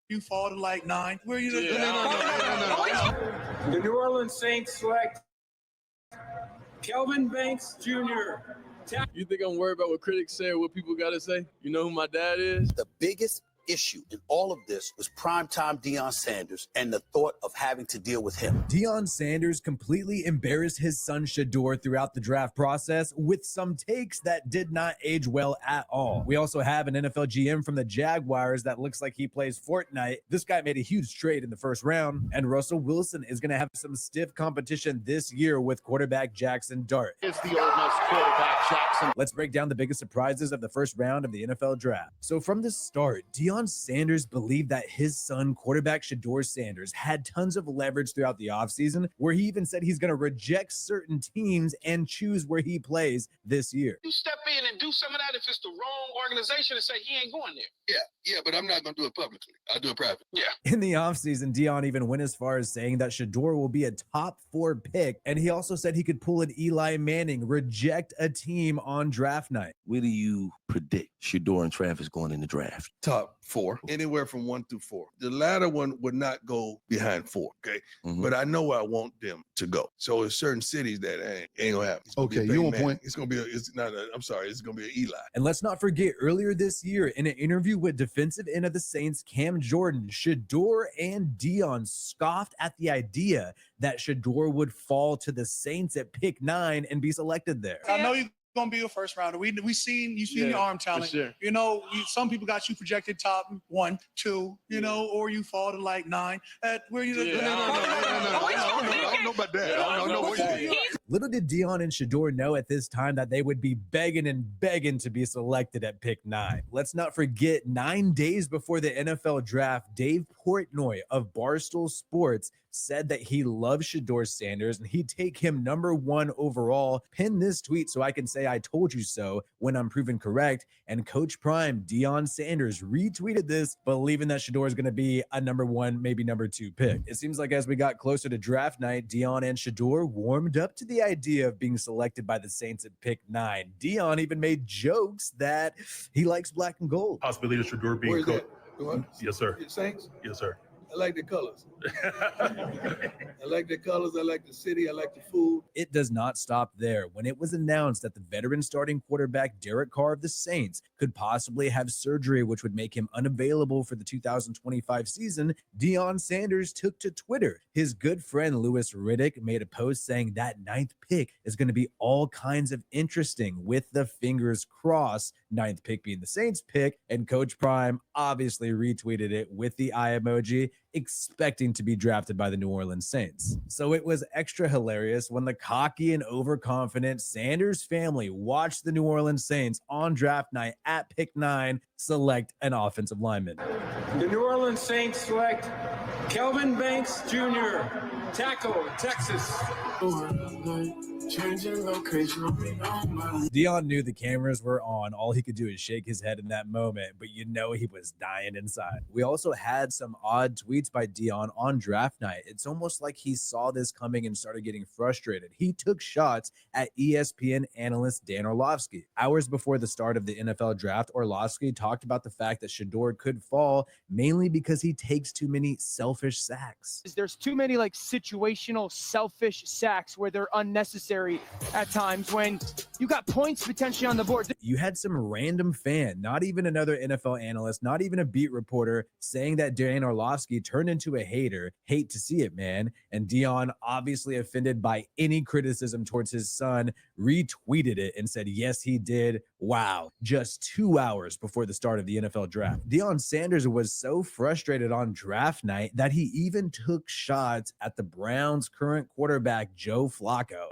You fall to like 9. Where you? No. The New Orleans Saints select Kelvin Banks Jr. You think I'm worried about what critics say or what people got to say? You know who my dad is? The biggest issue in all of this was primetime Deion Sanders and the thought of having to deal with him. Deion Sanders completely embarrassed his son Shador throughout the draft process with some takes that did not age well at all. We also have an NFL GM from the Jaguars that looks like he plays Fortnite. This guy made a huge trade in the first round, and Russell Wilson is going to have some stiff competition this year with quarterback Jackson Dart. It's the Ole Miss quarterback Jackson. Let's break down the biggest surprises of the first round of the NFL draft. So from the start, Deion Sanders believed that his son, quarterback Shador Sanders, had tons of leverage throughout the offseason, where he even said he's going to reject certain teams and choose where he plays this year. You step in and do some of that if it's the wrong organization and say he ain't going there. Yeah, but I'm not going to do it publicly. I'll do it privately. Yeah. In the offseason, Deion even went as far as saying that Shador will be a top 4 pick, and he also said he could pull an Eli Manning, reject a team on draft night. Where do you predict Shador and Travis going in the draft? Top 4, anywhere from 1 through 4. The latter one would not go behind 4, okay? But I know where I want them to go. So there's certain cities that ain't gonna happen. Okay, you on point. It's gonna be it's going to be an Eli. And let's not forget, earlier this year, in an interview with defensive end of the Saints, Cam Jordan, Shador and Deion scoffed at the idea that Shador would fall to the Saints at pick 9 and be selected there. I know you're gonna be a first rounder. We seen your arm talent. Sure. You know, some people got you projected top 1, 2. You know, or you fall to like 9. At where you? No. I don't know about that. I don't know what you mean. Little did Deion and Shador know at this time that they would be begging to be selected at pick 9. Let's not forget, 9 days before the NFL draft, Dave Portnoy of Barstool Sports said that he loves Shador Sanders and he'd take him number 1 overall. Pin this tweet so I can say I told you so when I'm proven correct. And Coach Prime, Deion Sanders, retweeted this, believing that Shador is going to be a number 1, maybe number 2 pick. It seems like as we got closer to draft night, Deion and Shador warmed up to the idea of being selected by the Saints at pick 9. Deion even made jokes that he likes black and gold. Possibility of Shador being coach. Yes, sir. Saints? Yes, sir. I like the colors. I like the colors. I like the city. I like the food. It does not stop there. When it was announced that the veteran starting quarterback Derek Carr of the Saints could possibly have surgery, which would make him unavailable for the 2025 season, Deion Sanders took to Twitter. His good friend Louis Riddick made a post saying that 9th pick is going to be all kinds of interesting, with the fingers crossed, 9th pick being the Saints pick, and Coach Prime obviously retweeted it with the eye emoji, expecting to be drafted by the New Orleans Saints. So it was extra hilarious when the cocky and overconfident Sanders family watched the New Orleans Saints on draft night at pick 9 select an offensive lineman. The New Orleans Saints select Kelvin Banks Jr., tackle, Texas. Deion knew the cameras were on. All he could do is shake his head in that moment, but you know he was dying inside. We also had some odd tweets by Deion on draft night. It's almost like he saw this coming and started getting frustrated. He took shots at ESPN analyst Dan Orlovsky. Hours before the start of the NFL draft, Orlovsky talked about the fact that Shador could fall mainly because he takes too many selfish sacks. There's too many like situational selfish sacks where they're unnecessary at times when you got points potentially on the board. You had some random fan, not even another NFL analyst, not even a beat reporter, saying that Dan Orlovsky turned into a hater. Hate to see it, man. And Deion, obviously offended by any criticism towards his son, retweeted it and said, yes, he did. Wow. Just 2 hours before the start of the NFL draft. Deion Sanders was so frustrated on draft night that he even took shots at the Browns' current quarterback, Joe Flacco.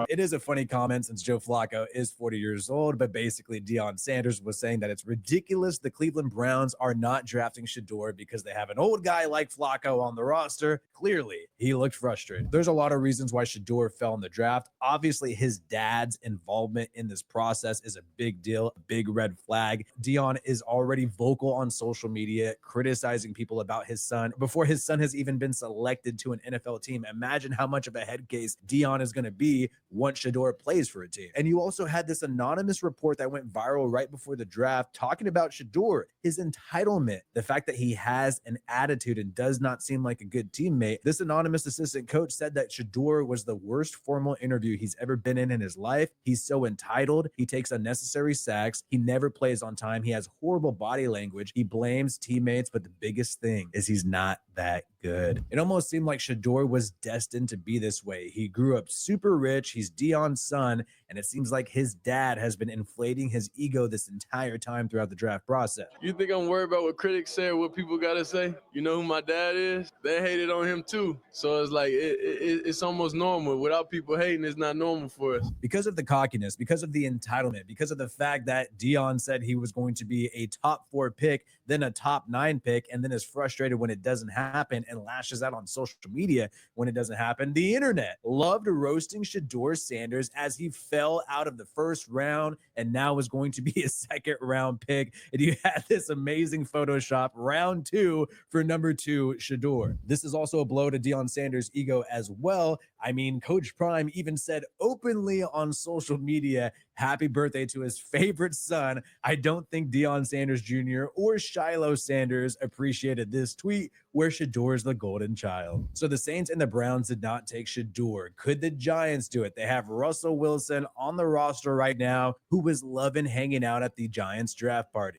It is a funny comment since Joe Flacco is 40 years old, but basically Deion Sanders was saying that it's ridiculous the Cleveland Browns are not drafting Shador because they have an old guy like Flacco on the roster. Clearly, he looked frustrated. There's a lot of reasons why Shador fell in the draft. Obviously, his dad's involvement in this process is a big deal, a big red flag. Deion is already vocal on social media, criticizing people about his son son before his son has even been selected to an NFL team. Imagine how much of a head case Deion is going to be once Shador plays for a team. And you also had this anonymous report that went viral right before the draft talking about Shador, his entitlement, the fact that he has an attitude and does not seem like a good teammate. This anonymous assistant coach said that Shador was the worst formal interview he's ever been in his life. He's so entitled. He takes unnecessary sacks. He never plays on time. He has horrible body language. He blames teammates, but the biggest thing is he's not that good. It almost seemed like Shador was destined to be this way. He grew up super rich. He's Deion's son, and it seems like his dad has been inflating his ego this entire time throughout the draft process. You think I'm worried about what critics say or what people gotta say? You know who my dad is? They hated on him too. So it's like it's almost normal. Without people hating, it's not normal for us. Because of the cockiness, because of the entitlement, because of the fact that Deion said he was going to be a top 4 pick, then a top 9 pick, and then is frustrated when it doesn't happen and lashes out on social media when it doesn't happen. The internet loved roasting Shador Sanders as he fell out of the first round and now is going to be a second round pick. And you had this amazing Photoshop round 2 for number 2 Shador. This is also a blow to Deion Sanders' ego as well. I mean, Coach Prime even said openly on social media, happy birthday to his favorite son. I don't think Deion Sanders Jr. or Shiloh Sanders appreciated this tweet where Shador is the golden child. So the Saints and the Browns did not take Shador. Could the Giants do it? They have Russell Wilson on the roster right now, who was loving hanging out at the Giants draft party.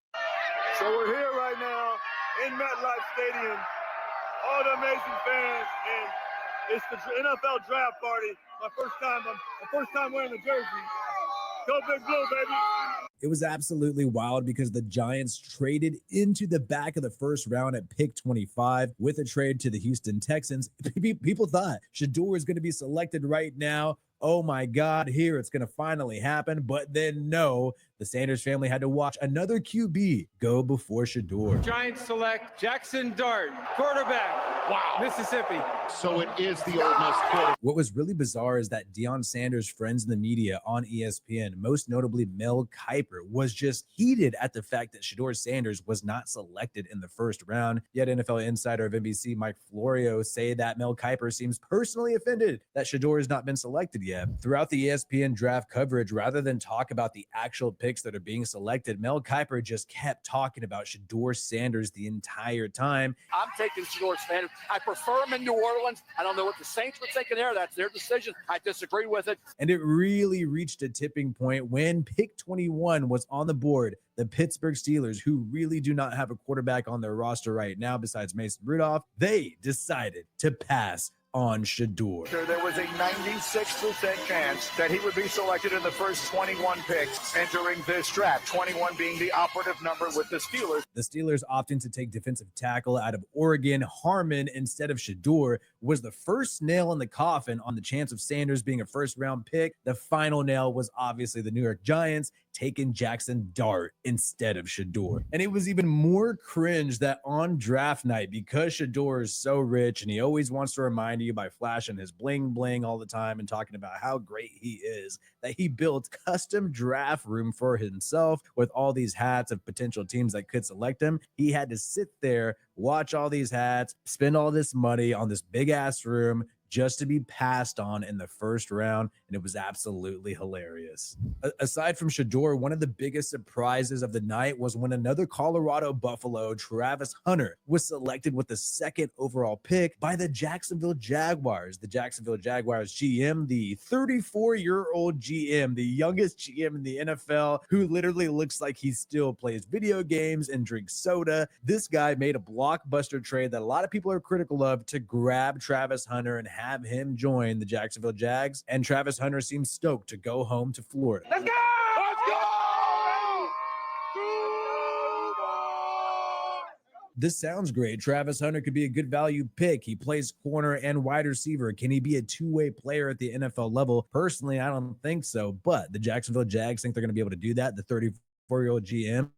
So we're here right now in MetLife Stadium, all the amazing fans, and it's the NFL draft party. My first time wearing the jersey. Go Big Blue, baby. It was absolutely wild because the Giants traded into the back of the first round at pick 25 with a trade to the Houston Texans. People thought Shador is going to be selected right now. Oh my God, here it's going to finally happen. But then no, the Sanders family had to watch another QB go before Shador. Giants select Jackson Dart, quarterback. Wow. Mississippi. So it is the Ole Miss quarterback. What was really bizarre is that Deion Sanders' friends in the media on ESPN, most notably Mel Kiper, was just heated at the fact that Shador Sanders was not selected in the first round. Yet NFL insider of NBC Mike Florio say that Mel Kiper seems personally offended that Shador has not been selected yet. Throughout the ESPN draft coverage, rather than talk about the actual picks that are being selected, Mel Kiper just kept talking about Shador Sanders the entire time. I'm taking Shador Sanders. I prefer him in New Orleans. I don't know what the Saints were thinking there. That's their decision. I disagree with it. And it really reached a tipping point when pick 21 was on the board. The Pittsburgh Steelers, who really do not have a quarterback on their roster right now besides Mason Rudolph, they decided to pass on Shador. There was a 96% chance that he would be selected in the first 21 picks entering this draft, 21 being the operative number with the Steelers. The Steelers opting to take defensive tackle out of Oregon, Harmon, instead of Shador, was the first nail in the coffin on the chance of Sanders being a first-round pick. The final nail was obviously the New York Giants taking Jackson Dart instead of Shador. And it was even more cringe that on draft night, because Shador is so rich and he always wants to remind you by flashing his bling bling all the time and talking about how great he is, that he built custom draft room for himself with all these hats of potential teams that could select him. He had to sit there, watch all these hats, spend all this money on this big ass room just to be passed on in the first round, and it was absolutely hilarious. Aside from Shador, one of the biggest surprises of the night was when another Colorado Buffalo, Travis Hunter, was selected with the second overall pick by the Jacksonville Jaguars. The Jacksonville Jaguars GM, the 34-year-old GM, the youngest GM in the NFL, who literally looks like he still plays video games and drinks soda. This guy made a blockbuster trade that a lot of people are critical of to grab Travis Hunter and have him join the Jacksonville Jags, and Travis Hunter seems stoked to go home to Florida. Let's go! Let's go! This sounds great. Travis Hunter could be a good value pick. He plays corner and wide receiver. Can he be a two-way player at the NFL level? Personally, I don't think so, but the Jacksonville Jags think they're going to be able to do that. The 34-year-old GM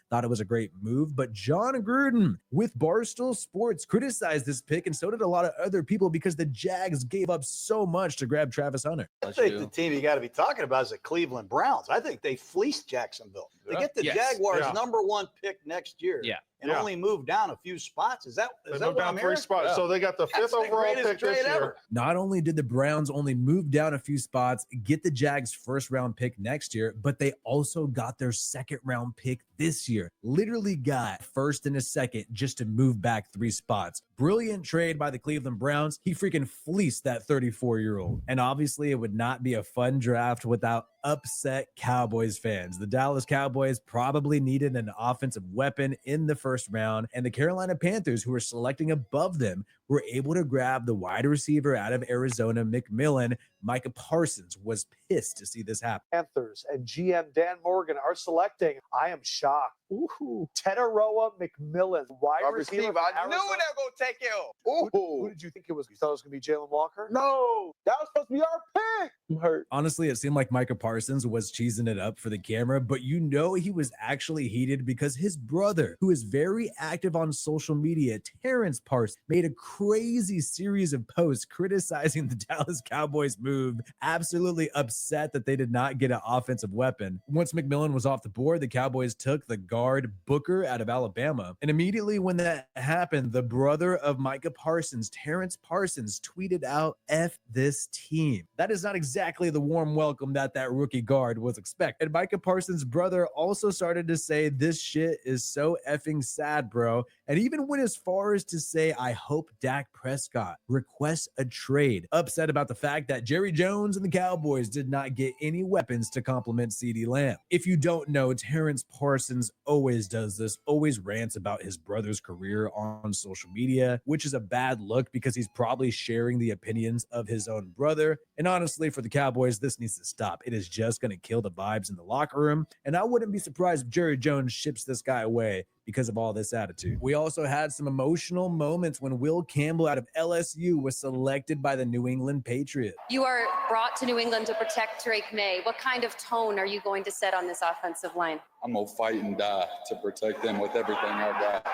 thought it was a great move, but John Gruden with Barstool Sports criticized this pick, and so did a lot of other people because the Jags gave up so much to grab Travis Hunter. I think the team you got to be talking about is the Cleveland Browns. I think they fleeced Jacksonville. They get the Jaguars number 1 pick next year. Yeah. and only moved down a few spots. Is that They what moved down I'm 3 hearing? spots. So they got the 5th overall pick this year. Not only did the Browns only move down a few spots, get the Jags' first-round pick next year, but they also got their second-round pick this year. Literally got first and a second just to move back 3 spots. Brilliant trade by the Cleveland Browns. He freaking fleeced that 34-year-old. And obviously, it would not be a fun draft without upset Cowboys fans. The Dallas Cowboys probably needed an offensive weapon in the first round, and the Carolina Panthers, who were selecting above them, were able to grab the wide receiver out of Arizona, McMillan. Micah Parsons was pissed to see this happen. Panthers and GM Dan Morgan are selecting. I am shocked. Ooh, Teteroa McMillan, wide receiver. I knew they were going to take him. Who did you think it was? You thought it was going to be Jalen Walker? No, that was supposed to be our pick. I'm hurt. Honestly, it seemed like Micah Parsons was cheesing it up for the camera, but you know he was actually heated because his brother, who is very active on social media, Terrence Parsons, made a crazy series of posts criticizing the Dallas Cowboys move, absolutely upset that they did not get an offensive weapon. Once McMillan was off the board, the Cowboys took the guard Booker out of Alabama. And immediately when that happened, the brother of Micah Parsons, Terrence Parsons, tweeted out, "F this team." That is not exactly the warm welcome that rookie guard was expecting. And Micah Parsons' brother also started to say, "This shit is so effing sad, bro." And even went as far as to say, "I hope Dak Prescott requests a trade." Upset about the fact that Jerry Jones and the Cowboys did not get any weapons to complement CeeDee Lamb. If you don't know, Terrence Parsons always does this, always rants about his brother's career on social media, which is a bad look because he's probably sharing the opinions of his own brother. And honestly, for the Cowboys, this needs to stop. It is just going to kill the vibes in the locker room. And I wouldn't be surprised if Jerry Jones ships this guy away because of all this attitude. We also had some emotional moments when Will Campbell out of LSU was selected by the New England Patriots. You are brought to New England to protect Drake May. What kind of tone are you going to set on this offensive line? I'm going to fight and die to protect them with everything I've got.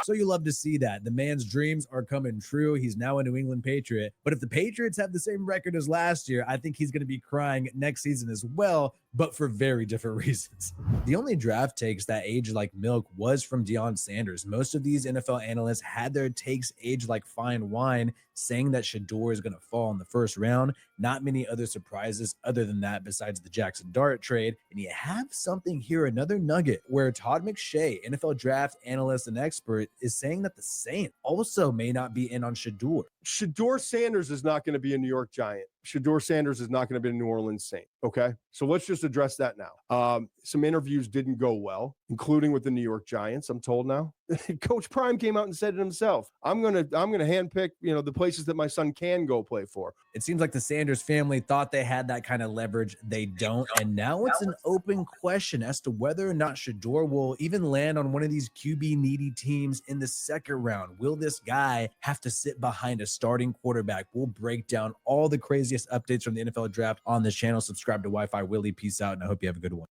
So you love to see that. The man's dreams are coming true. He's now a New England Patriot. But if the Patriots have the same record as last year, I think he's going to be crying next season as well, but for very different reasons. The only draft takes that aged like milk was from Deion Sanders. Most of these NFL analysts had their takes aged like fine wine, saying that Shador is going to fall in the first round. Not many other surprises other than that besides the Jackson Dart trade. And you have something here, another nugget, where Todd McShay, NFL draft analyst and expert, is saying that the Saints also may not be in on Shador. Shador Sanders is not going to be a New York Giant. Shador Sanders is not going to be a New Orleans Saint. Okay. So let's just address that now. Some interviews didn't go well, including with the New York Giants, I'm told now. Coach Prime came out and said it himself. I'm gonna handpick, the places that my son can go play for. It seems like the Sanders family thought they had that kind of leverage. They don't. And now it's an open question as to whether or not Shador will even land on one of these QB needy teams in the second round. Will this guy have to sit behind a starting quarterback? We'll break down all the craziest updates from the NFL draft on this channel. Subscribe to Wi-Fi Willie. Peace out, and I hope you have a good one.